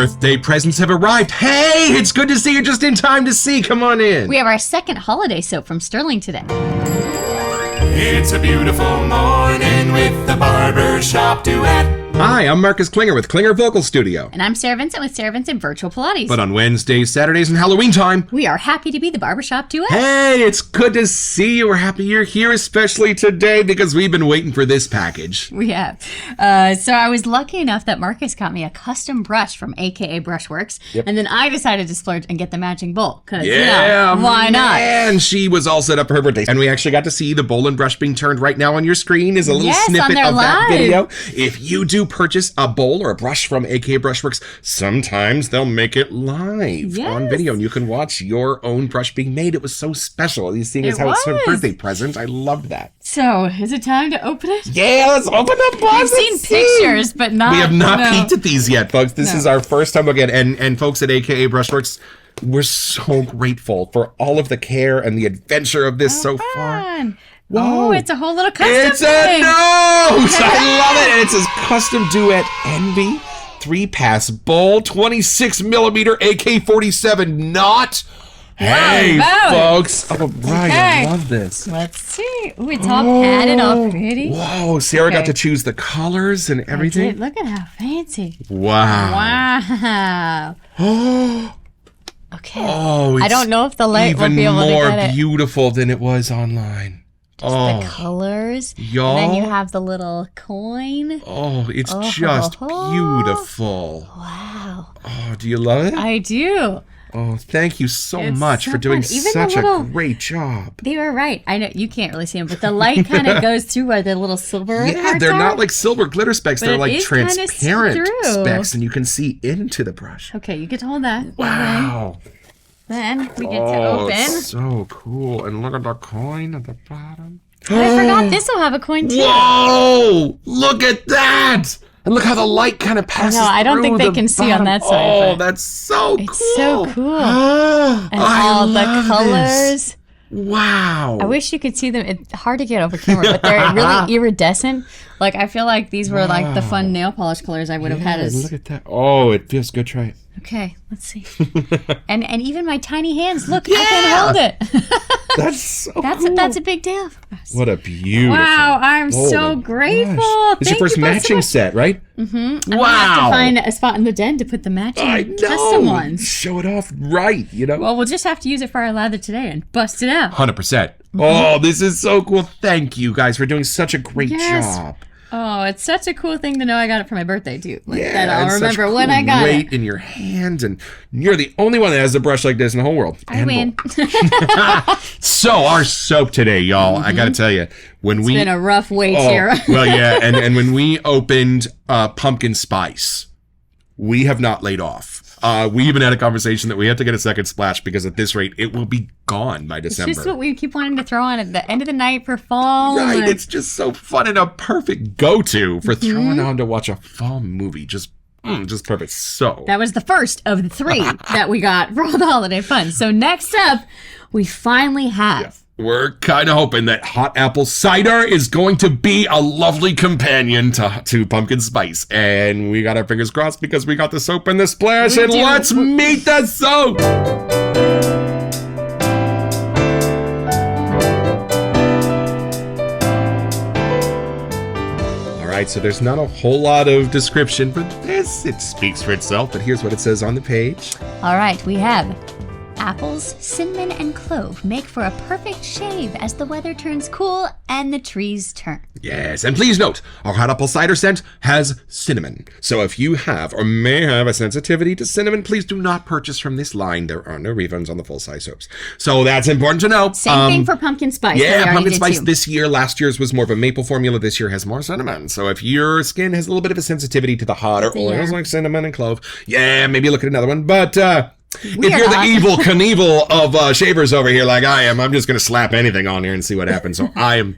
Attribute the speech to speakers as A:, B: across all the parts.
A: birthday presents have arrived. Hey, it's good to see you just in time to see. Come on in.
B: We have our second holiday soap from Stirling today.
C: It's a beautiful morning with the Barbershop Duet.
A: Hi, I'm Marcus Klinger with Klinger Vocal Studio.
B: And I'm Sarah Vincent with Sarah Vincent Virtual Pilates.
A: But on Wednesdays, Saturdays, and Halloween time,
B: we are happy to be the Barbershop Duet.
A: Hey, it's good to see you. We're happy you're here, especially today, because we've been waiting for this package.
B: We have. So I was lucky enough that Marcus got me a custom brush from AKA Brushworks. Yep. And then I decided to splurge and get the matching bowl. Because, why not?
A: And she was all set up for her birthday. And we actually got to see the bowl and brush being turned right now on your screen is a little snippet of that video. If you do purchase a bowl or a brush from AKA Brushworks, sometimes they'll make it live on video and you can watch your own brush being made. It was so special. You seeing as how it's a birthday present. I loved that.
B: So, is it time to open it?
A: Yeah, let's open the box.
B: We've seen pictures, but not.
A: We have not peeked at these yet, folks. This is our first time again. And folks at AKA Brushworks, we're so grateful for all of the care and the adventure of this so far.
B: Whoa. Oh, it's a whole little custom
A: It's
B: thing.
A: a nose! I love it! And it says Custom Duet Envy 3-pass bowl, 26mm AK-47 knot. Hey, folks. All right, I love this.
B: Let's see. Ooh, it's all padded, all pretty.
A: Whoa, Sarah got to choose the colors and everything.
B: Look at how fancy.
A: Wow.
B: Wow. Okay.
A: Oh, it's
B: I don't know if the light will be able to get
A: even
B: it.
A: more beautiful than it was online.
B: The colors.
A: Y'all.
B: And then you have the little coin.
A: Oh, it's just beautiful.
B: Wow.
A: Oh, do you love it?
B: I do.
A: Oh, thank you so much for doing such a great job.
B: They were right. I know you can't really see them, but the light kind of goes through where the little silver
A: Yeah, they're not like silver glitter specks. They're like transparent
B: see-through.
A: specks, and you can see into the brush.
B: Okay, you get to hold that.
A: Wow.
B: Then we get to open.
A: It's so cool. And look at the coin at the bottom.
B: I forgot this will have a coin too.
A: Whoa! Look at that! And look how the light kind of passes through.
B: I don't think they can see on that side.
A: Oh, that's so cool.
B: It's so cool. And all the colors.
A: Wow.
B: I wish you could see them. It's hard to get over camera, but they're really iridescent. Like, I feel like these were like the fun nail polish colors I would have had as...
A: Look at that. Oh, it feels good. Try it.
B: Okay, let's see. and even my tiny hands. Look, I can hold it.
A: That's so cool.
B: That's a big deal.
A: What a beautiful.
B: Wow, I'm so grateful.
A: It's your first matching set, right?
B: Mm-hmm.
A: Wow.
B: I have to find a spot in the den to put the matching custom ones.
A: Show it off right, you know?
B: Well, we'll just have to use it for our lather today and bust it out.
A: 100%. Mm-hmm. Oh, this is so cool. Thank you guys for doing such a great job.
B: Oh, it's such a cool thing to know I got it for my birthday, too. Like,
A: yeah,
B: that I'll remember
A: cool
B: when I got it.
A: Weight in your hand, and you're the only one that has a brush like this in the whole world.
B: I win.
A: So, our soap today, y'all, I gotta tell you, it's
B: been a rough wait here.
A: Well, yeah, and when we opened Pumpkin Spice, we have not laid off. We even had a conversation that we have to get a second splash because at this rate, it will be gone by December.
B: It's just what we keep wanting to throw on at the end of the night for fall.
A: Right, it's just so fun and a perfect go-to for throwing on to watch a fall movie. Just perfect. So
B: that was the first of the 3 that we got for all the holiday fun. So next up, we finally have...
A: Yeah. We're kind of hoping that hot apple cider is going to be a lovely companion to pumpkin spice. And we got our fingers crossed because we got the soap and the splash. Let's meet the soap! All right, so there's not a whole lot of description for this. It speaks for itself, but here's what it says on the page.
B: All right, we have... Apples, cinnamon, and clove make for a perfect shave as the weather turns cool and the trees turn.
A: Yes, and please note, our hot apple cider scent has cinnamon. So if you have or may have a sensitivity to cinnamon, please do not purchase from this line. There are no refunds on the full-size soaps. So that's important to know.
B: Same thing for pumpkin spice.
A: Yeah, pumpkin spice this year. Last year's was more of a maple formula. This year has more cinnamon. So if your skin has a little bit of a sensitivity to the hotter oils like cinnamon and clove, maybe look at another one. But... if you're the evil Knievel of shavers over here like I am, I'm just going to slap anything on here and see what happens. So I am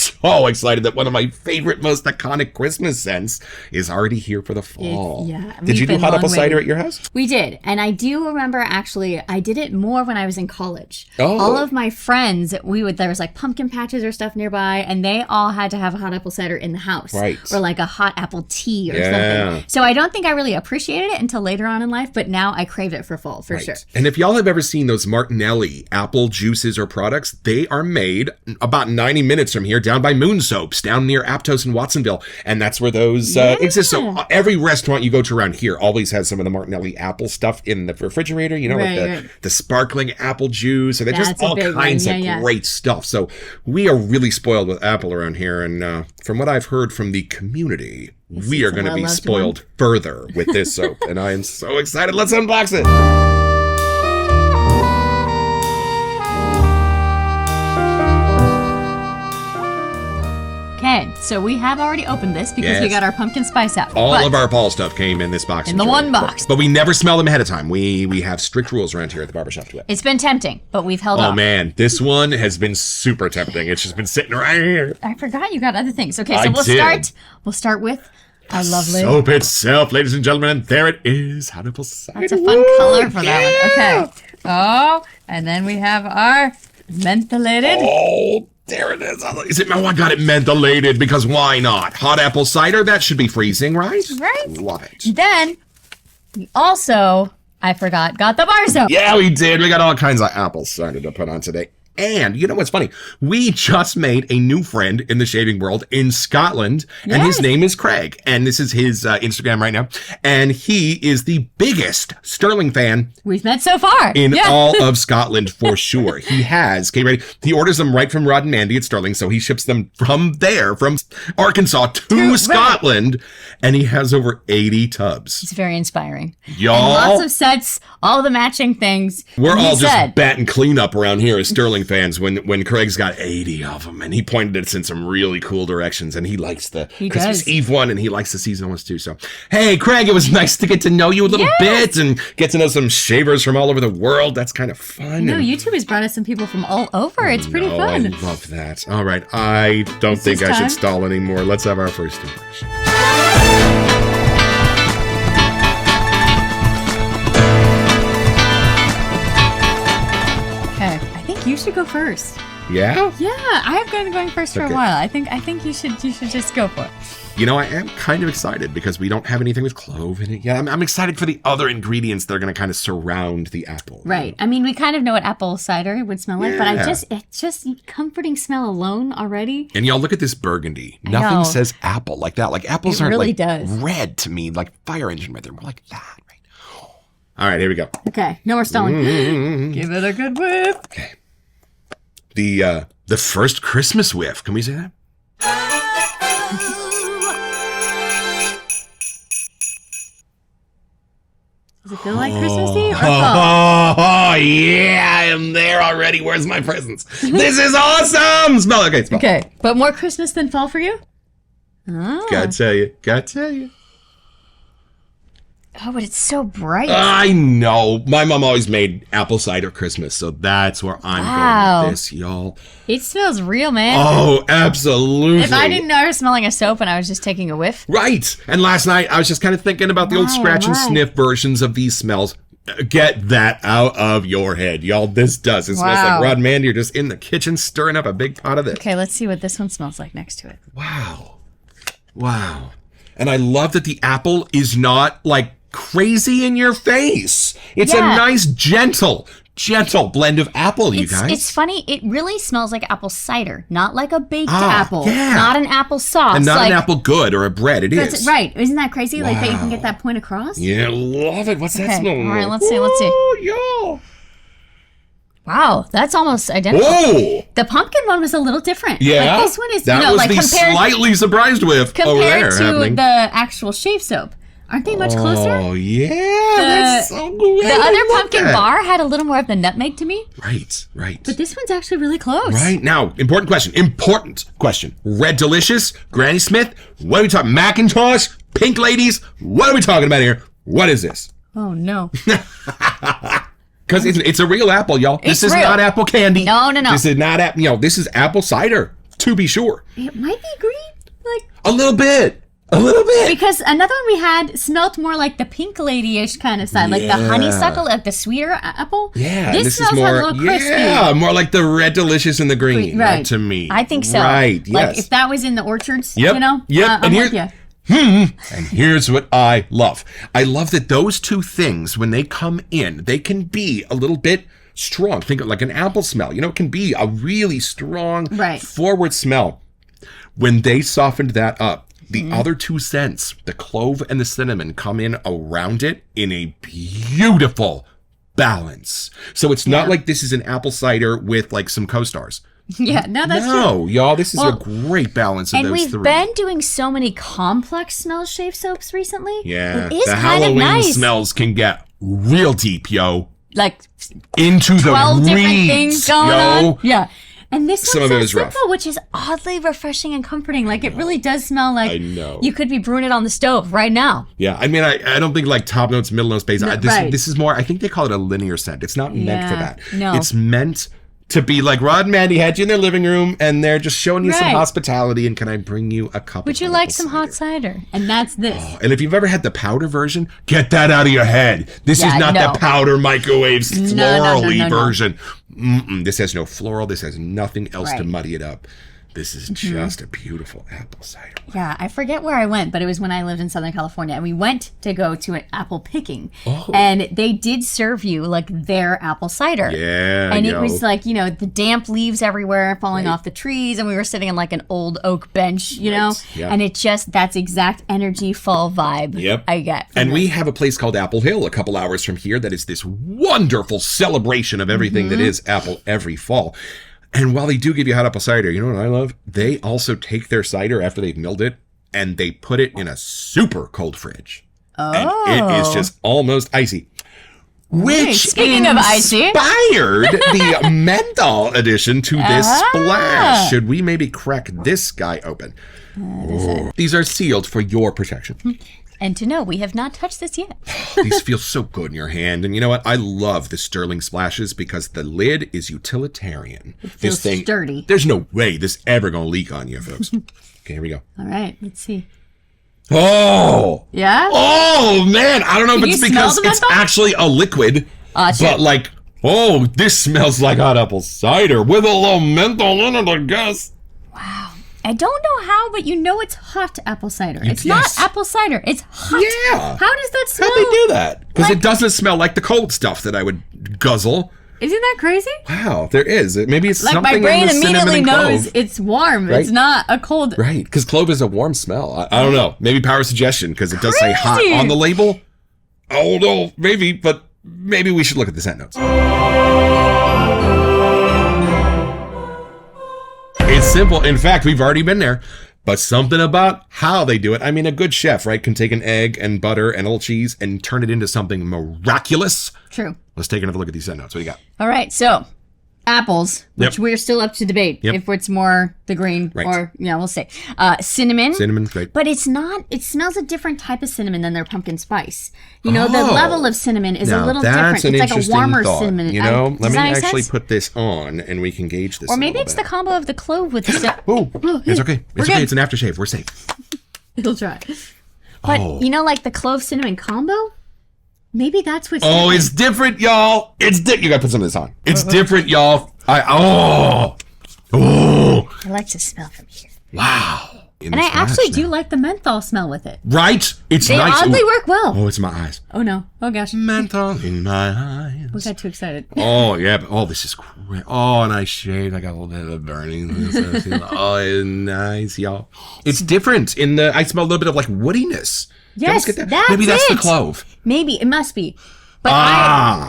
A: so excited that one of my favorite, most iconic Christmas scents is already here for the fall. Did you do hot apple cider at your house?
B: We did. And I do remember, actually, I did it more when I was in college.
A: Oh.
B: All of my friends, there was like pumpkin patches or stuff nearby, and they all had to have a hot apple cider in the house.
A: Right.
B: Or like a hot apple tea or something. So I don't think I really appreciated it until later on in life, but now I crave it for fall, for sure.
A: And if y'all have ever seen those Martinelli apple juices or products, they are made about 90 minutes from here down by Moon Soaps, down near Aptos and Watsonville. And that's where those exist. So every restaurant you go to around here always has some of the Martinelli apple stuff in the refrigerator, like the sparkling apple juice. And they're just all kinds of great stuff. So we are really spoiled with apple around here. And from what I've heard from the community, we are going to be spoiled further with this soap. And I am so excited. Let's unbox it.
B: Okay, so we have already opened this because we got our pumpkin spice out.
A: All of our fall stuff came in this box.
B: In the one box.
A: But we never smell them ahead of time. We have strict rules around here at the Barbershop Duet.
B: It's been tempting, but we've held off.
A: Oh man, this one has been super tempting. It's just been sitting right here.
B: I forgot you got other things. Okay, so we'll start with our lovely
A: soap itself, ladies and gentlemen. And there it is. Hot apple cider.
B: That's a fun color for that one. Okay. Oh, and then we have our mentholated.
A: Oh, there it is. I got it mentholated because why not? Hot apple cider, that should be freezing, right?
B: Right.
A: Love it.
B: Then we also, I forgot, got the bar soap.
A: Yeah, we did. We got all kinds of apple cider to put on today. And you know what's funny? We just made a new friend in the shaving world in Scotland, and his name is Craig. And this is his Instagram right now. And he is the biggest Stirling fan
B: we've met so far
A: in all of Scotland for sure. He orders them right from Rod and Mandy at Stirling, so he ships them from there, from Arkansas to Scotland, and he has over 80 tubs.
B: It's very inspiring.
A: Y'all,
B: and lots of sets, all the matching things.
A: We're all just batting cleanup around here as Stirling fans when Craig's got 80 of them, and he pointed us in some really cool directions, and he likes the Christmas Eve one, and he likes the season ones too. So, hey, Craig, it was nice to get to know you a little bit and get to know some shavers from all over the world. That's kind of fun.
B: No, YouTube has brought us some people from all over. It's pretty fun.
A: I love that. All right, I don't think I should stall anymore. Let's have our first impression.
B: You should go first.
A: Yeah?
B: Yeah, I've been going first for a while. I think you should just go for it.
A: You know, I am kind of excited because we don't have anything with clove in it yet. I'm excited for the other ingredients that are going to kind of surround the apple.
B: Right. I mean, we kind of know what apple cider would smell like, but it's just comforting smell alone already.
A: And y'all look at this burgundy. Nothing says apple like that. Like apples aren't
B: really
A: like red to me, like fire engine red. They're more like that, right? All right, here we go.
B: Okay, no more stalling. Give it a good whiff.
A: Okay. The first Christmas whiff. Can we say that?
B: Does it feel like Christmassy or fall?
A: Oh, yeah, I am there already. Where's my presents? This is awesome! Smell.
B: Okay, but more Christmas than fall for you? Oh.
A: Gotta tell you.
B: Oh, but it's so bright.
A: I know. My mom always made apple cider Christmas, so that's where I'm going with this, y'all.
B: It smells real, man.
A: Oh, absolutely.
B: If I didn't know I was smelling a soap and I was just taking a whiff.
A: Right. And last night, I was just kind of thinking about the old scratch and sniff versions of these smells. Get that out of your head, y'all. This does. It smells like Rod and Mandy. You're just in the kitchen stirring up a big pot of this.
B: Okay, let's see what this one smells like next to it.
A: Wow. And I love that the apple is not like crazy in your face. It's a nice, gentle blend of apple, you guys.
B: It's funny. It really smells like apple cider, not like a baked apple. Yeah. Not an apple sauce.
A: And not an apple good or a bread. It is.
B: Right. Isn't that crazy? Like that you can get that point across?
A: Yeah, love it. What's that smell?
B: All right, let's see.
A: Oh, yeah.
B: Wow, that's almost identical.
A: Whoa!
B: The pumpkin one was a little different.
A: Yeah.
B: Like this one is,
A: that was the slightly surprised with
B: compared to the actual shave soap. Aren't they much closer?
A: Oh, yeah. That's so good.
B: The other pumpkin bar had a little more of the nutmeg to me.
A: Right.
B: But this one's actually really close.
A: Right. Now, important question. Red Delicious, Granny Smith, what are we talking? Macintosh, Pink Ladies, what are we talking about here? What is this?
B: Oh, no.
A: Because it's a real apple, y'all. This is not apple candy.
B: No.
A: This is not apple. This is apple cider. to be sure.
B: It might be green. Like
A: A little bit.
B: Because another one we had smelled more like the pink lady-ish kind of side, like the honeysuckle, like the sweeter apple.
A: Yeah,
B: this smells
A: is more,
B: a little crispy.
A: Yeah, more like the red delicious and the green.
B: Right.
A: To me.
B: I think so.
A: Right, yes.
B: Like if that was in the orchards,
A: Yep.
B: you know?
A: Yep.
B: I'm with you.
A: And here's what I love. I love that those two things, when they come in, they can be a little bit strong. Think of like an apple smell. It can be a really strong, forward smell. When they softened that up, the other two scents, the clove and the cinnamon, come in around it in a beautiful balance. So it's not like this is an apple cider with like some co-stars.
B: Yeah, no, that's true.
A: No, y'all, this is a great balance of those three.
B: And we've been doing so many complex smell shave soaps recently.
A: Yeah,
B: it is
A: the
B: kind
A: Halloween
B: of nice.
A: smells can get real deep, yo.
B: Like
A: into
B: 12
A: the
B: different
A: reeds,
B: things going on. Yeah. And this
A: Some
B: one's
A: of it
B: so
A: is
B: simple,
A: rough.
B: which is oddly refreshing and comforting. Like, it really does smell like
A: I know.
B: you could be brewing it on the stove right now.
A: Yeah, I mean, I don't think like top notes, middle notes, base.
B: No,
A: This is more, I think they call it a linear scent. It's not meant for that.
B: No.
A: It's meant to be like Rod and Mandy had you in their living room and they're just showing you some hospitality and can I bring you a cup
B: Would
A: of
B: you like some hot cider? And that's this.
A: Oh, and if you've ever had the powder version, get that out of your head. This is not the powder microwave florally version. This has no floral. This has nothing else to muddy it up. This is just a beautiful apple cider.
B: Yeah, I forget where I went, but it was when I lived in Southern California, and we went to go to an apple picking, and they did serve you like their apple cider.
A: Yeah,
B: and it was like, the damp leaves everywhere falling off the trees, and we were sitting on like an old oak bench, know, and it just, that's exact energy, fall vibe I get.
A: And we have a place called Apple Hill a couple hours from here that is this wonderful celebration of everything that is apple every fall. And while they do give you hot apple cider, you know what I love? They also take their cider after they've milled it and they put it in a super cold fridge. And it is just almost icy. Which
B: Speaking of icy,
A: inspired the menthol addition to this splash. Should we maybe crack this guy open? These are sealed for your protection.
B: And to know, we have not touched this yet.
A: These feel so good in your hand. And you know what? I love the Stirling splashes because the lid is utilitarian.
B: It feels sturdy.
A: There's no way this ever going to leak on you, folks. Okay, here we go.
B: All right, let's see.
A: Oh!
B: Yeah?
A: Oh, man! I don't know if it's because it's actually a liquid. But like, this smells like hot apple cider with a little menthol in it, I guess.
B: Wow. I don't know how, but it's hot apple cider. It's not apple cider. It's hot.
A: Yeah.
B: How does that smell?
A: How'd they do that? Because it doesn't smell like the cold stuff that I would guzzle.
B: Isn't that crazy?
A: Wow, there is. Maybe it's
B: like
A: something
B: my brain
A: in the
B: immediately
A: cinnamon and
B: knows
A: clove.
B: it's warm.
A: Right?
B: It's not a cold.
A: Right, because clove is a warm smell. I don't know. Maybe power suggestion because it does say hot on the label. Oh no, maybe, but maybe we should look at the scent notes. It's simple. In fact, we've already been there. But something about how they do it. I mean, a good chef, right, can take an egg and butter and a little cheese and turn it into something miraculous.
B: True.
A: Let's take another look at these scent notes. What do you got?
B: All right, so apples, which we're still up to debate if it's more the green or, we'll see. Cinnamon.
A: Cinnamon, great.
B: But it's not, it smells a different type of cinnamon than their pumpkin spice. The level of cinnamon is a little different. It's like a warmer cinnamon.
A: Let me actually put this on and we can gauge this.
B: Or maybe it's the combo of the clove with the
A: it's okay. It's okay. It's an aftershave. We're safe.
B: It'll try. But like the clove cinnamon combo? Maybe that's what's
A: different. It's different, y'all. You gotta put some of this on. It's different, y'all. I
B: like to smell from here.
A: Wow.
B: And I actually do like the menthol smell with it.
A: Right? It's
B: they
A: nice.
B: They oddly work well.
A: Oh, it's my eyes.
B: Oh, no. Oh, gosh.
A: Menthol in my eyes.
B: We got too excited.
A: Oh, yeah. But, this is great. Oh, and I shaved. I got a little bit of burning. It's nice, y'all. It's different I smell a little bit of like woodiness.
B: Yes,
A: maybe that's the clove.
B: Maybe. It must be. But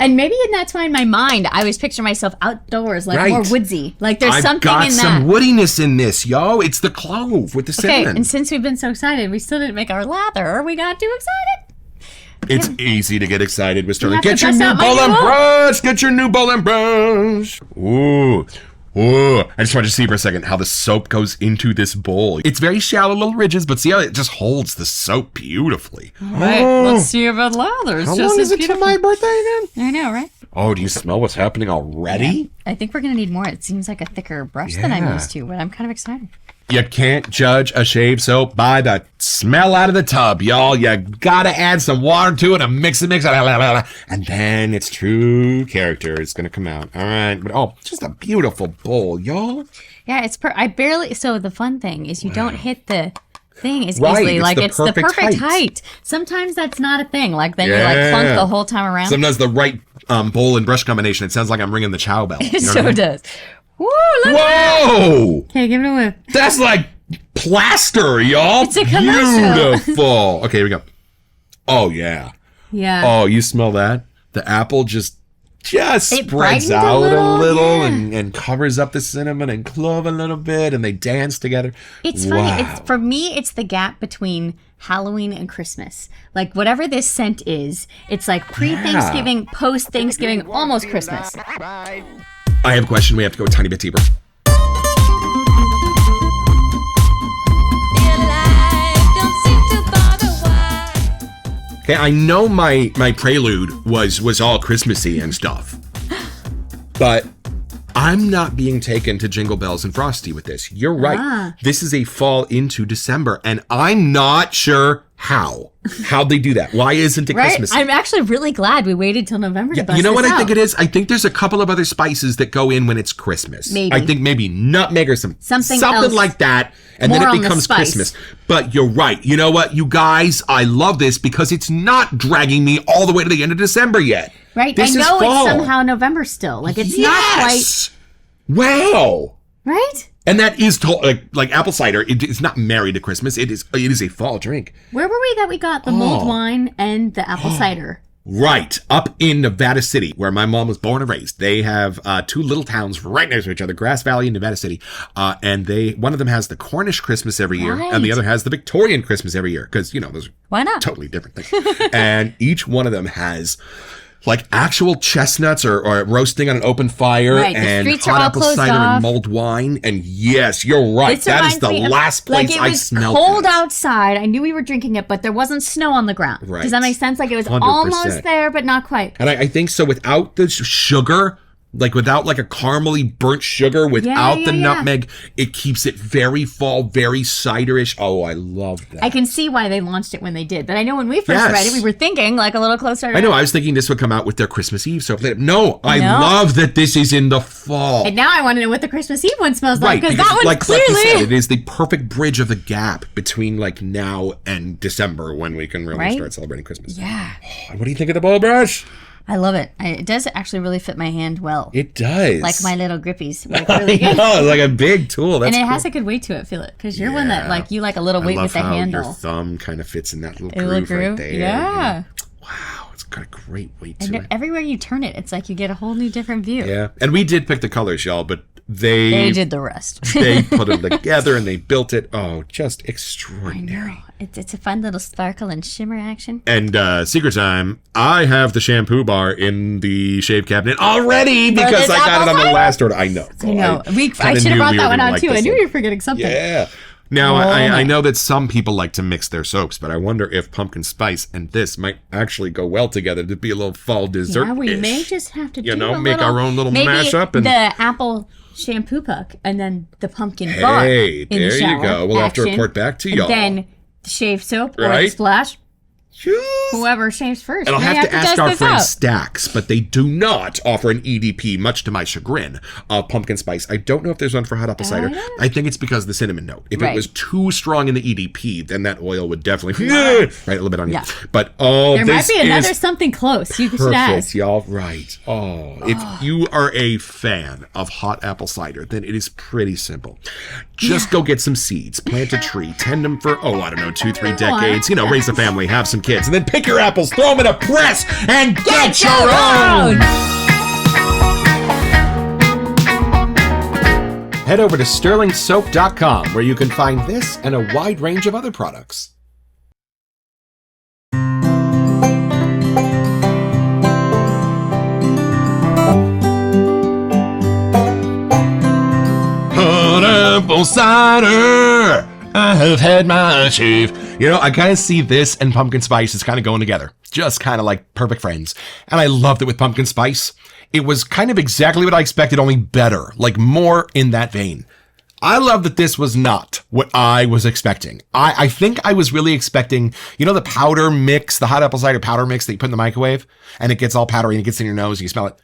B: and maybe that's why in my mind I was picturing myself outdoors, like more woodsy. Like there's something in that.
A: I've got some woodiness in this, yo. It's the clove with the cinnamon.
B: Okay, and since we've been so excited, we still didn't make our lather. We got too excited.
A: It's easy to get excited, Mr. Sterling. Get your new bowl and brush. Get your new bowl and brush. Ooh. Ooh, I just wanted to see for a second how the soap goes into this bowl. It's very shallow little ridges, but see how it just holds the soap beautifully.
B: All right, let's see about lathers.
A: How long is it to my birthday again?
B: I know, right?
A: Oh, do you smell what's happening already?
B: Yeah. I think we're going to need more. It seems like a thicker brush than I'm used to, but I'm kind of excited.
A: You can't judge a shave soap by the smell out of the tub, y'all. You gotta add some water to it and mix it, and then its true character is gonna come out. All right, but just a beautiful bowl, y'all.
B: Yeah, it's so the fun thing is you don't hit the thing as easily. It's the perfect height. Sometimes that's not a thing. Like then you clunk the whole time around.
A: Sometimes the right bowl and brush combination. It sounds like I'm ringing the chow bell.
B: It sure does. Woo, look
A: Whoa!
B: Okay, give it a whiff.
A: That's like plaster, y'all.
B: It's a commercial.
A: Beautiful. Okay, here we go. Oh, yeah.
B: Yeah.
A: Oh, you smell that? The apple just spreads out
B: a little
A: and covers up the cinnamon and clove a little bit, and they dance together.
B: It's funny. For me, it's the gap between Halloween and Christmas. Like whatever this scent is, it's like pre-Thanksgiving, post-Thanksgiving, almost Christmas.
A: I have a question. We have to go a tiny bit deeper. Okay, I know my prelude was all Christmassy and stuff, but I'm not being taken to Jingle Bells and Frosty with this. You're right. This is a fall into December, and I'm not sure how they do that. Why isn't it Christmas?
B: I'm actually really glad we waited till November to bust
A: you know what
B: this
A: I think
B: out.
A: it is? I think there's a couple of other spices that go in when it's Christmas.
B: Maybe.
A: I think maybe nutmeg or something
B: else.
A: like that, and
B: More
A: then
B: on
A: it
B: the
A: becomes
B: spice.
A: Christmas. But you're right. You know what, you guys? I love this because it's not dragging me all the way to the end of December yet.
B: Right?
A: This
B: I
A: is
B: know
A: fall.
B: it's somehow November still. Like it's not quite.
A: Wow.
B: Right?
A: And that is like apple cider. It's not married to Christmas. It is a fall drink.
B: Where were we that we got the mulled wine and the apple cider?
A: Right, up in Nevada City, where my mom was born and raised. They have two little towns right next to each other, Grass Valley and Nevada City. And one of them has the Cornish Christmas every year, and the other has the Victorian Christmas every year, because those
B: Why
A: are
B: not?
A: totally different things. And each one of them has like actual chestnuts or roasting on an open fire,
B: Right, the
A: and
B: streets are
A: hot
B: all
A: apple
B: closed
A: cider
B: off.
A: and mulled wine. And yes, you're right.
B: This
A: That is the
B: reminds me of,
A: last place I smelled
B: cold
A: that.
B: outside. I knew we were drinking it, but there wasn't snow on the ground.
A: Right.
B: Does that make sense? Like it was
A: 100%.
B: almost there, but not quite.
A: And I think so without the sugar, like without like a caramely burnt sugar, without the nutmeg, it keeps it very fall, very ciderish. Oh, I love that.
B: I can see why they launched it when they did. But I know when we first read it, we were thinking like a little closer.
A: I know. I was thinking this would come out with their Christmas Eve. So no, I love that this is in the fall.
B: And now I want to know what the Christmas Eve one smells like, because that one
A: like
B: clearly.
A: you said, it is the perfect bridge of the gap between like now and December, when we can really start celebrating Christmas.
B: Yeah.
A: Oh, what do you think of the bowl brush?
B: I love it. It does actually really fit my hand well.
A: It does.
B: Like my little grippies. Like really good.
A: No, it's like a big tool. That's
B: and it
A: cool.
B: has a good weight to it, feel it. Because you're one that like you like a little weight with the
A: how
B: handle.
A: Your thumb kind of fits in that little
B: Little
A: groove right there.
B: Yeah.
A: Wow, it's got a great weight to
B: And
A: it.
B: everywhere you turn it, it's like you get a whole new different view.
A: Yeah, and we did pick the colors, y'all, but they
B: did the rest.
A: They put them together and they built it. Oh, just extraordinary.
B: It's a fun little sparkle and shimmer action.
A: And secret time, I have the shampoo bar in the shave cabinet already because I got it on the last order. I know.
B: I know. I should have brought that one out too. I knew you were forgetting something.
A: Yeah. Now, I know that some people like to mix their soaps, but I wonder if pumpkin spice and this might actually go well together to be a little fall dessert.
B: Yeah, we may just have to
A: make our own little mashup. And
B: the apple shampoo puck and then the pumpkin bar in the shower.
A: There you go. We'll have to report back to y'all.
B: And then the shave soap or the splash. Whoever shaves first.
A: And I'll have to ask our friend Stax, but they do not offer an EDP, much to my chagrin, of pumpkin spice. I don't know if there's one for hot apple cider. I think it's because of the cinnamon note. If it was too strong in the EDP, then that oil would definitely right a little bit on you. But
B: there might be another something close. You should ask.
A: Y'all. Right. If you are a fan of hot apple cider, then it is pretty simple. Just go get some seeds, plant a tree, tend them for 2-3 decades. Raise a family, have some kids, and then pick your apples, throw them in a press, and get your own! Head over to stirlingsoap.com, where you can find this and a wide range of other products. Hot apple cider, I have had my shave. I kind of see this and pumpkin spice is kind of going together. just kind of like perfect friends. And I loved it with pumpkin spice. It was kind of exactly what I expected, only better, like more in that vein. I love that this was not what I was expecting. I think I was really expecting, you know, the powder mix, the hot apple cider powder mix that you put in the microwave and it gets all powdery and it gets in your nose and you smell it.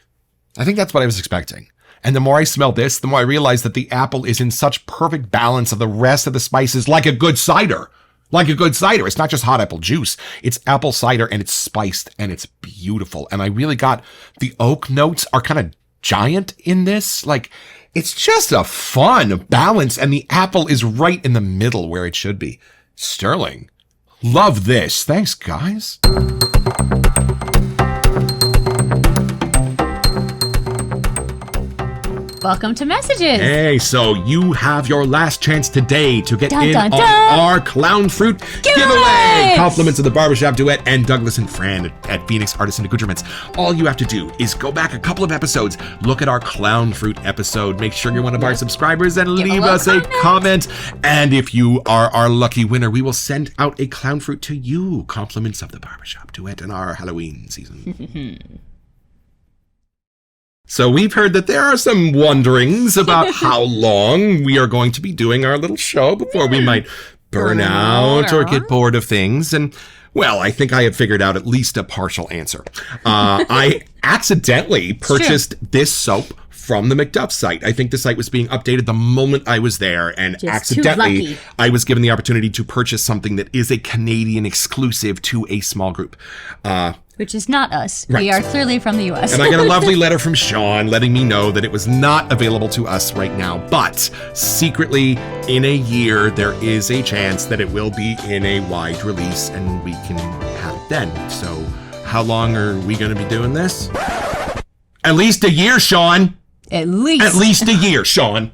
A: I think that's what I was expecting. And the more I smell this, the more I realize that the apple is in such perfect balance of the rest of the spices, like a good cider. Like a good cider. It's not just hot apple juice. It's apple cider and it's spiced and it's beautiful. And I really got the oak notes are kind of giant in this. Like, it's just a fun balance, and the apple is right in the middle where it should be. Stirling, love this. Thanks, guys.
B: Welcome to Messages.
A: Hey, so you have your last chance today to get
B: Dun,
A: in
B: dun,
A: on
B: dun.
A: our clown fruit giveaway. Compliments of the Barbershop Duet and Douglas and Fran at Phoenix Artisan Accoutrements. All you have to do is go back a couple of episodes, look at our clown fruit episode, make sure you're one of our subscribers, and leave us a comment. And if you are our lucky winner, we will send out a clown fruit to you. Compliments of the Barbershop Duet in our Halloween season. So we've heard that there are some wonderings about how long we are going to be doing our little show before we might burn out or get bored of things. And, well, I think I have figured out at least a partial answer. I accidentally purchased this soap from the McDuff site. I think the site was being updated the moment I was there, and
B: Just
A: accidentally I was given the opportunity to purchase something that is a Canadian exclusive to a small group.
B: Which is not us.
A: Right.
B: We are clearly from the U.S.
A: And I got a lovely letter from Sean letting me know that it was not available to us right now, but secretly in a year, there is a chance that it will be in a wide release and we can have it then. So how long are we going to be doing this? At least a year, Sean.
B: At least
A: a year, Sean.